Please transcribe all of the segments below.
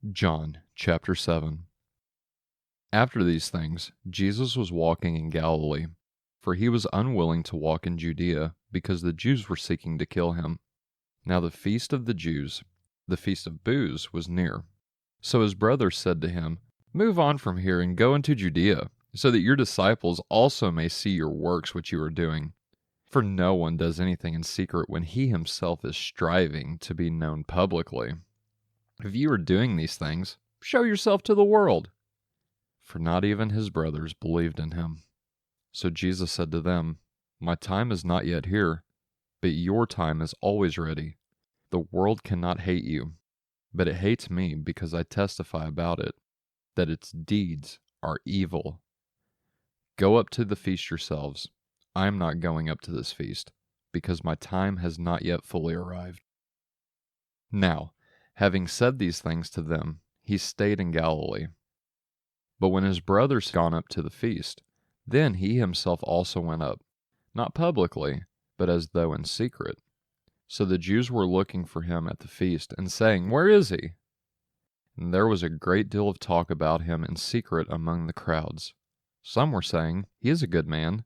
John chapter 7. After these things, Jesus was walking in Galilee, for he was unwilling to walk in Judea, because the Jews were seeking to kill him. Now the feast of the Jews, the feast of booths, was near. So his brothers said to him, "Move on from here and go into Judea, so that your disciples also may see your works which you are doing. For no one does anything in secret when he himself is striving to be known publicly. If you are doing these things, show yourself to the world." For not even his brothers believed in him. So Jesus said to them, "My time is not yet here, but your time is always ready. The world cannot hate you, but it hates me because I testify about it, that its deeds are evil. Go up to the feast yourselves. I am not going up to this feast, because my time has not yet fully arrived." Now, having said these things to them, he stayed in Galilee. But when his brothers gone up to the feast, then he himself also went up, not publicly, but as though in secret. So the Jews were looking for him at the feast, and saying, "Where is he?" And there was a great deal of talk about him in secret among the crowds. Some were saying, "He is a good man."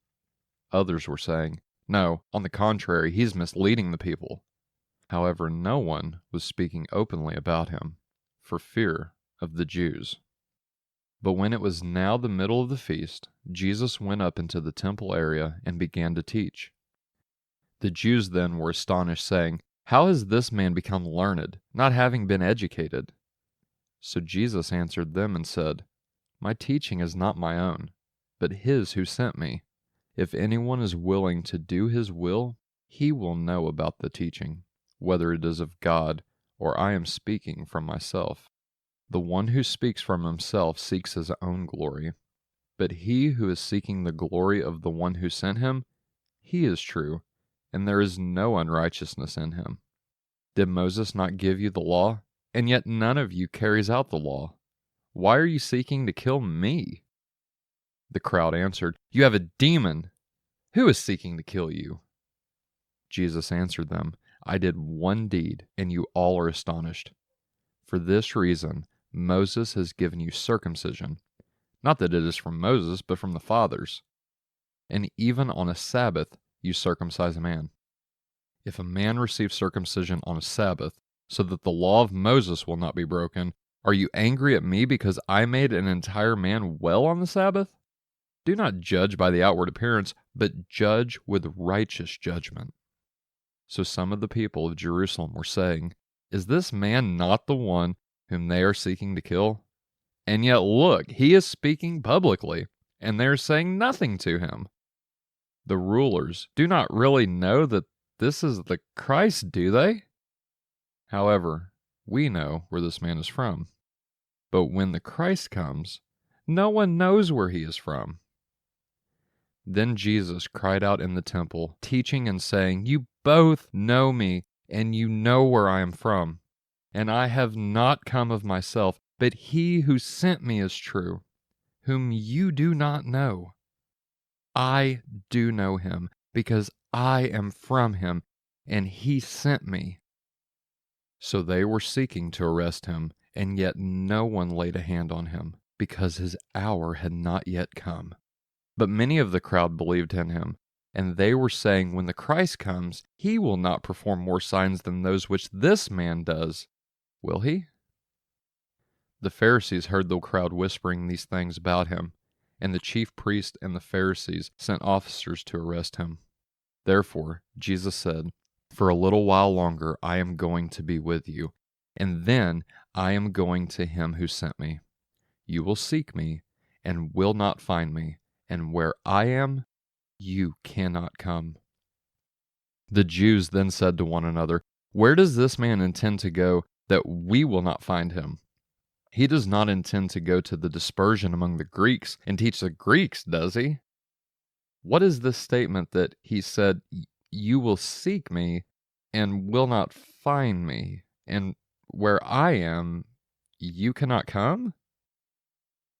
Others were saying, "No, on the contrary, he is misleading the people." However, no one was speaking openly about him, for fear of the Jews. But when it was now the middle of the feast, Jesus went up into the temple area and began to teach. The Jews then were astonished, saying, "How has this man become learned, not having been educated?" So Jesus answered them and said, "My teaching is not my own, but his who sent me. If anyone is willing to do his will, he will know about the teaching, whether it is of God or I am speaking from myself. The one who speaks from himself seeks his own glory, but he who is seeking the glory of the one who sent him, he is true, and there is no unrighteousness in him. Did Moses not give you the law? And yet none of you carries out the law. Why are you seeking to kill me?" The crowd answered, "You have a demon. Who is seeking to kill you?" Jesus answered them, "I did one deed, and you all are astonished. For this reason, Moses has given you circumcision, not that it is from Moses, but from the fathers. And even on a Sabbath you circumcise a man. If a man receives circumcision on a Sabbath, so that the law of Moses will not be broken, are you angry at me because I made an entire man well on the Sabbath? Do not judge by the outward appearance, but judge with righteous judgment." So some of the people of Jerusalem were saying, "Is this man not the one whom they are seeking to kill? And yet look, he is speaking publicly, and they are saying nothing to him." The rulers do not really know that this is the Christ, do they? However, we know where this man is from. But when the Christ comes, no one knows where he is from. Then Jesus cried out in the temple, teaching and saying, "You both know me, and you know where I am from. And I have not come of myself, but he who sent me is true, whom you do not know. I do know him, because I am from him, and he sent me." So they were seeking to arrest him, and yet no one laid a hand on him, because his hour had not yet come. But many of the crowd believed in him, and they were saying, "When the Christ comes, he will not perform more signs than those which this man does, will he?" The Pharisees heard the crowd whispering these things about him, and the chief priests and the Pharisees sent officers to arrest him. Therefore Jesus said, "For a little while longer I am going to be with you, and then I am going to him who sent me. You will seek me, and will not find me, and where I am, you cannot come." The Jews then said to one another, "Where does this man intend to go that we will not find him? He does not intend to go to the dispersion among the Greeks and teach the Greeks, does he? What is this statement that he said, 'You will seek me and will not find me, and where I am, you cannot come?'"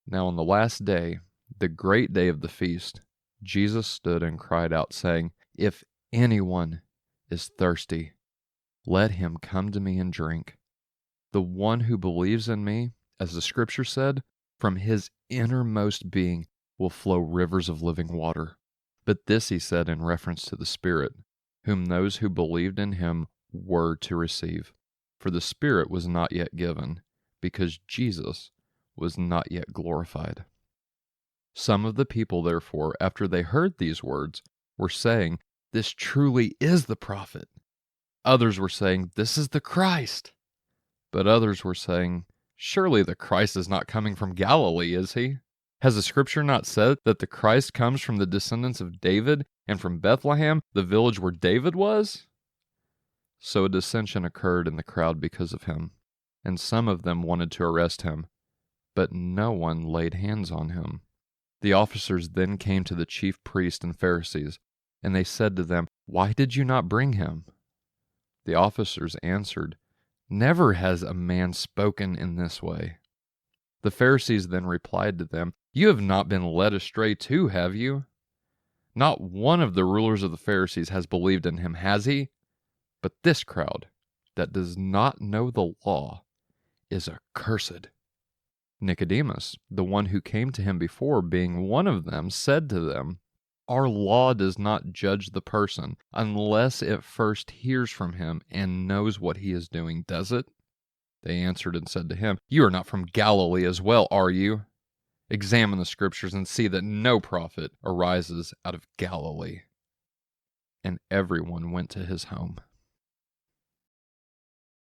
Now on the last day, the great day of the feast, Jesus stood and cried out, saying, "If anyone is thirsty, let him come to me and drink. The one who believes in me, as the scripture said, from his innermost being will flow rivers of living water. But this he said in reference to the Spirit, whom those who believed in him were to receive. For the Spirit was not yet given, because Jesus was not yet glorified. Some of the people, therefore, after they heard these words, were saying, "This truly is the prophet." Others were saying, "This is the Christ." But others were saying, "Surely the Christ is not coming from Galilee, is he? Has the scripture not said that the Christ comes from the descendants of David and from Bethlehem, the village where David was?" So a dissension occurred in the crowd because of him, and some of them wanted to arrest him, but no one laid hands on him. The officers then came to the chief priests and Pharisees, and they said to them, "Why did you not bring him?" The officers answered, "Never has a man spoken in this way." The Pharisees then replied to them, "You have not been led astray too, have you? Not one of the rulers of the Pharisees has believed in him, has he? But this crowd that does not know the law is accursed." Nicodemus, the one who came to him before, being one of them, said to them, "Our law does not judge the person unless it first hears from him and knows what he is doing, does it?" They answered and said to him, "You are not from Galilee as well, are you? Examine the scriptures and see that no prophet arises out of Galilee." And everyone went to his home.